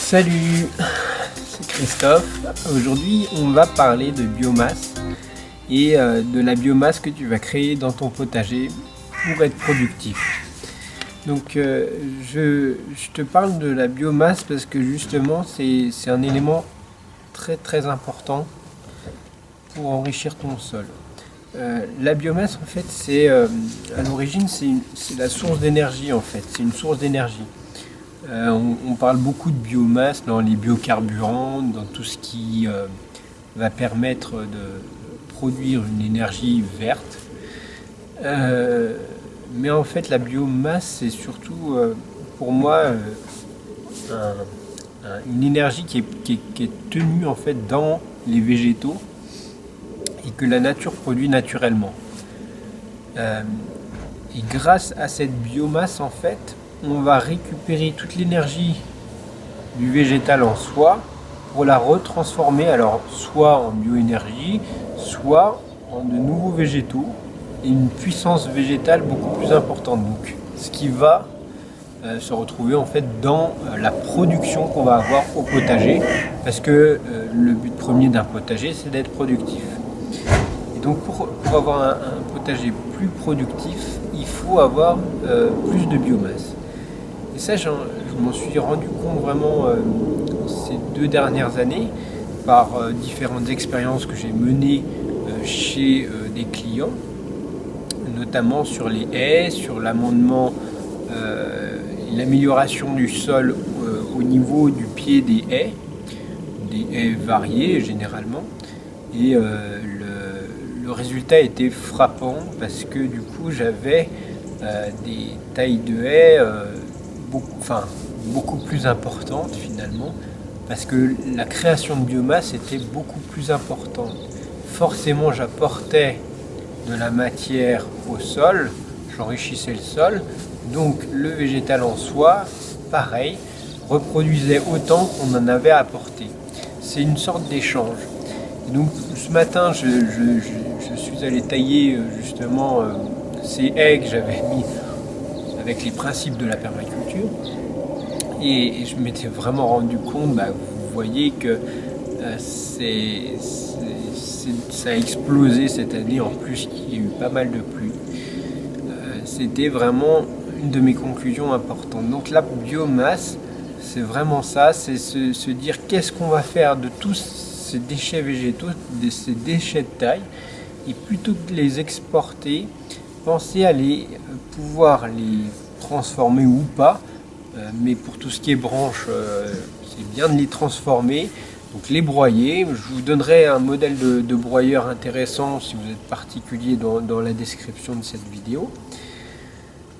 Salut, c'est Christophe. Aujourd'hui, on va parler de biomasse et de la biomasse que tu vas créer dans ton potager pour être productif. Donc, je te parle de la biomasse parce que justement, c'est un élément très important pour enrichir ton sol. La biomasse, en fait, c'est à l'origine, c'est la source d'énergie, en fait. C'est une source d'énergie. On parle beaucoup de biomasse dans les biocarburants, dans tout ce qui va permettre de produire une énergie verte. Mais en fait, la biomasse, c'est surtout, pour moi, une énergie qui est tenue en fait dans les végétaux et que la nature produit naturellement. Et grâce à cette biomasse, en fait, on va récupérer toute l'énergie du végétal en soi pour la retransformer, alors soit en bioénergie, soit en de nouveaux végétaux et une puissance végétale beaucoup plus importante. Donc, ce qui va se retrouver en fait dans la production qu'on va avoir au potager, parce que le but premier d'un potager, c'est d'être productif. Et donc, pour avoir un potager plus productif, il faut avoir plus de biomasse. Et ça, je m'en suis rendu compte vraiment ces 2 dernières années par différentes expériences que j'ai menées chez des clients, notamment sur les haies, sur l'amendement et l'amélioration du sol au niveau du pied des haies variées généralement. Et le résultat était frappant parce que du coup j'avais des tailles de haies beaucoup plus importante finalement, parce que la création de biomasse était beaucoup plus importante. Forcément, j'apportais de la matière au sol, j'enrichissais le sol, donc le végétal en soi, pareil, reproduisait autant qu'on en avait apporté. C'est une sorte d'échange. Et donc ce matin, je suis allé tailler justement ces haies que j'avais mis avec les principes de la permaculture, et je m'étais vraiment rendu compte, vous voyez que ça a explosé cette année, en plus il y a eu pas mal de pluie. C'était vraiment une de mes conclusions importantes. Donc la biomasse, c'est vraiment ça, c'est se dire qu'est-ce qu'on va faire de tous ces déchets végétaux, de ces déchets de taille, et plutôt que de les exporter, penser à pouvoir les transformer ou pas, mais pour tout ce qui est branches, c'est bien de les transformer, donc les broyer. Je vous donnerai un modèle de broyeur intéressant si vous êtes particulier dans la description de cette vidéo.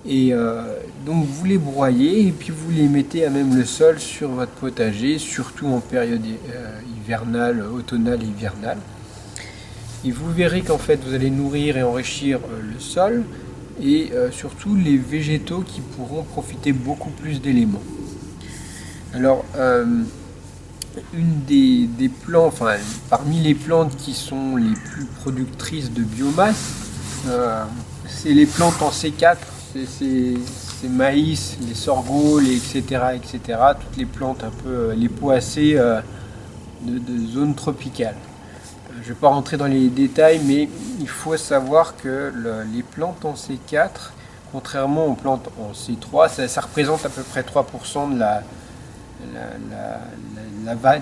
Et donc vous les broyez et puis vous les mettez à même le sol sur votre potager, surtout en période hivernale, automnale et hivernale. Et vous verrez qu'en fait vous allez nourrir et enrichir le sol et surtout les végétaux qui pourront profiter beaucoup plus d'éléments. Alors une des plantes, parmi les plantes qui sont les plus productrices de biomasse, c'est les plantes en C4, c'est maïs, les sorgho, etc., toutes les plantes un peu, les poacées de zone tropicale. Je ne vais pas rentrer dans les détails, mais il faut savoir que les plantes en C4, contrairement aux plantes en C3, ça représente à peu près 3%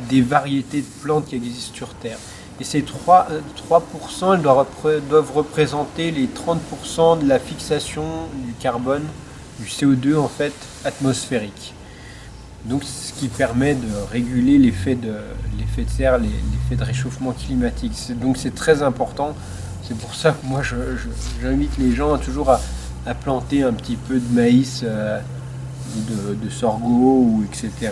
des variétés de plantes qui existent sur Terre. Et ces 3% elles doivent représenter les 30% de la fixation du carbone, du CO2 en fait, atmosphérique. Donc ce qui permet de réguler l'effet de serre, l'effet de réchauffement climatique. Donc c'est très important. C'est pour ça que moi j'invite les gens toujours à planter un petit peu de maïs, de sorgho, ou etc.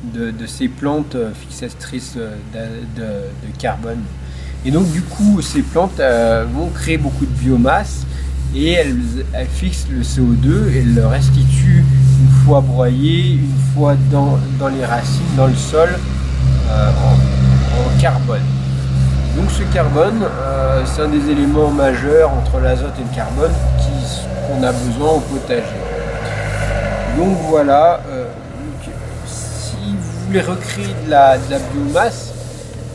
De ces plantes fixatrices de carbone. Et donc du coup ces plantes vont créer beaucoup de biomasse et elles fixent le CO2 et elles le restituent une fois broyé, une fois dans les racines, dans le sol, en carbone. Donc ce carbone, c'est un des éléments majeurs entre l'azote et le carbone qu'on a besoin au potager. Donc voilà, si vous voulez recréer de la biomasse,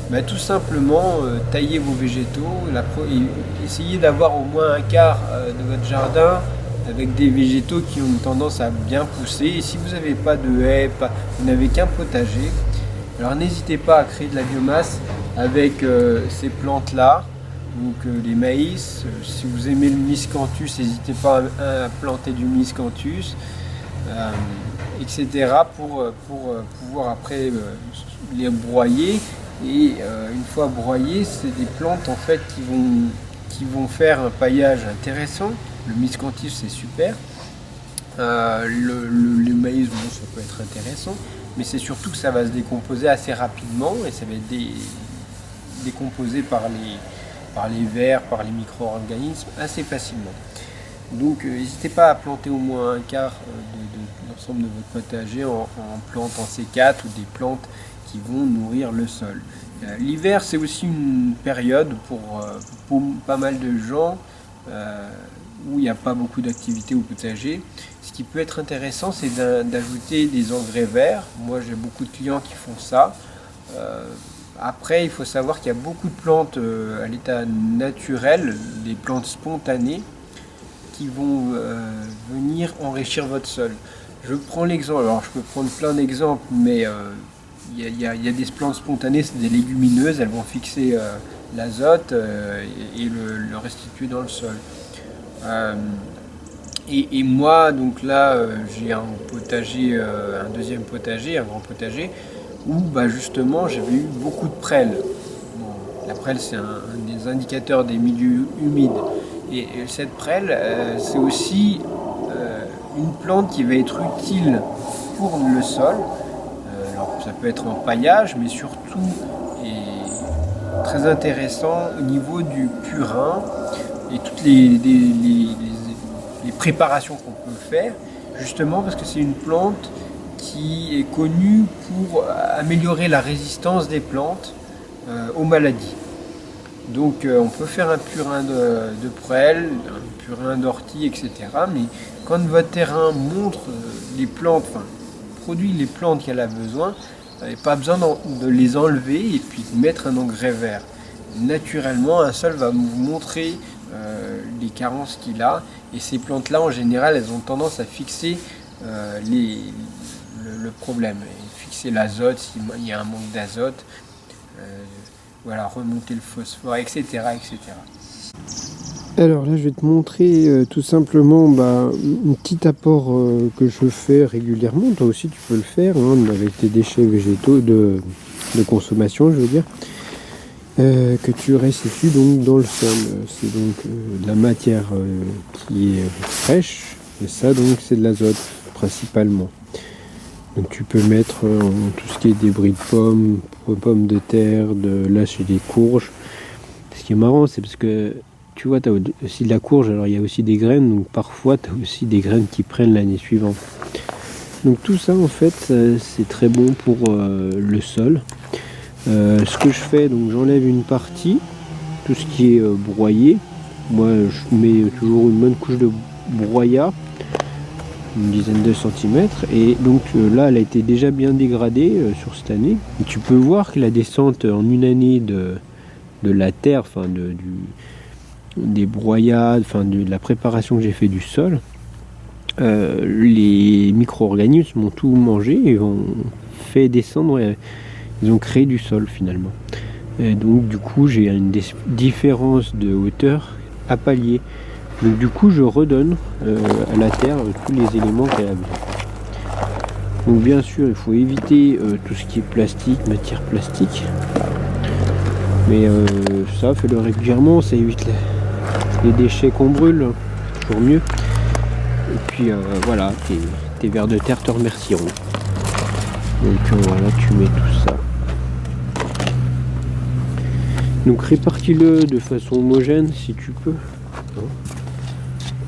bah, tout simplement taillez vos végétaux, essayez d'avoir au moins un quart de votre jardin avec des végétaux qui ont une tendance à bien pousser. Et si vous n'avez pas de haies, vous n'avez qu'un potager, alors n'hésitez pas à créer de la biomasse avec ces plantes-là. Donc les maïs, si vous aimez le miscanthus, n'hésitez pas à planter du miscanthus, etc. pour pouvoir après les broyer. Et une fois broyés, c'est des plantes en fait qui vont faire un paillage intéressant. Le miscanthus c'est super. Le maïs, bon, ça peut être intéressant, mais c'est surtout que ça va se décomposer assez rapidement et ça va être décomposé par les vers, par les micro-organismes assez facilement. Donc n'hésitez pas à planter au moins un quart de l'ensemble de votre potager en plantant C4 ou des plantes qui vont nourrir le sol. L'hiver, c'est aussi une période pour pas mal de gens où il n'y a pas beaucoup d'activité au potager. Ce qui peut être intéressant, c'est d'ajouter des engrais verts. Moi, j'ai beaucoup de clients qui font ça. Après, il faut savoir qu'il y a beaucoup de plantes à l'état naturel, des plantes spontanées, qui vont venir enrichir votre sol. Je prends l'exemple, alors je peux prendre plein d'exemples, mais il y a des plantes spontanées, c'est des légumineuses, elles vont fixer l'azote et le restituer dans le sol. Et moi, donc là, j'ai un potager, un deuxième potager, un grand potager, où bah, justement j'avais eu beaucoup de prêles. Bon, la prêle, c'est un des indicateurs des milieux humides. Et cette prêle, c'est aussi une plante qui va être utile pour le sol. Alors ça peut être en paillage, mais surtout, et très intéressant au niveau du purin et toutes les préparations qu'on peut faire, justement parce que c'est une plante qui est connue pour améliorer la résistance des plantes aux maladies. Donc on peut faire un purin de prêle, un purin d'ortie, etc. Mais quand votre terrain montre les plantes, enfin produit les plantes qu'elle a besoin, vous n'avez pas besoin de les enlever et puis de mettre un engrais vert. Naturellement, un sol va vous montrer les carences qu'il a, et ces plantes-là, en général, elles ont tendance à fixer le problème, et fixer l'azote s'il y a un manque d'azote. Voilà, remonter le phosphore, etc., etc. Alors là, je vais te montrer tout simplement un petit apport que je fais régulièrement. Toi aussi, tu peux le faire avec tes déchets végétaux de consommation, je veux dire, que tu restitues donc dans le sol. C'est donc de la matière qui est fraîche, et ça, donc, c'est de l'azote principalement. Donc tu peux mettre tout ce qui est débris de pommes de terre, là j'ai des courges. Ce qui est marrant, c'est parce que tu vois, tu as aussi de la courge, alors il y a aussi des graines, donc parfois tu as aussi des graines qui prennent l'année suivante. Donc tout ça en fait, c'est très bon pour le sol. Ce que je fais, donc j'enlève une partie, tout ce qui est broyé. Moi je mets toujours une bonne couche de broyat, une dizaine de centimètres, et donc là elle a été déjà bien dégradée sur cette année, et tu peux voir que la descente en une année de la terre, enfin des broyades, enfin de la préparation que j'ai fait du sol, les micro-organismes ont tout mangé et ont fait descendre, ils ont créé du sol finalement, et donc du coup j'ai une différence de hauteur à pallier. Donc du coup je redonne à la terre tous les éléments qu'elle a besoin. Donc bien sûr il faut éviter tout ce qui est plastique, matière plastique. Mais ça, fais-le régulièrement, ça évite les déchets qu'on brûle, c'est toujours mieux. Et puis voilà, tes vers de terre te remercieront. Donc voilà, tu mets tout ça. Donc répartis-le de façon homogène si tu peux.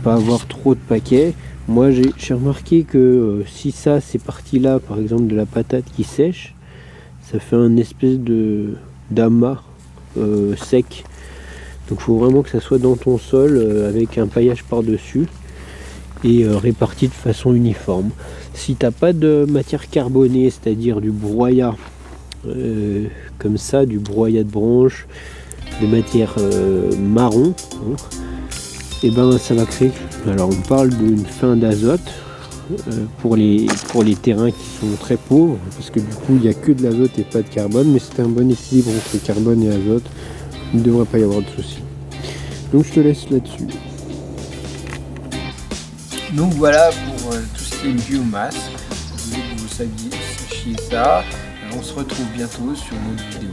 Pas avoir trop de paquets. Moi j'ai remarqué que si ça, ces parties-là, par exemple de la patate qui sèche, ça fait un espèce d'amas sec. Donc il faut vraiment que ça soit dans ton sol avec un paillage par dessus et réparti de façon uniforme. Si tu n'as pas de matière carbonée, c'est-à-dire du broyat, comme ça, du broyat de branches, de matière marron, et ben ça va créer. Alors on parle d'une fin d'azote pour les terrains qui sont très pauvres, parce que du coup il n'y a que de l'azote et pas de carbone, mais c'est un bon équilibre entre carbone et azote, il ne devrait pas y avoir de soucis. Donc je te laisse là-dessus. Donc voilà pour tout ce qui est biomasse. Je voulais que vous sachiez ça. On se retrouve bientôt sur une autre vidéo.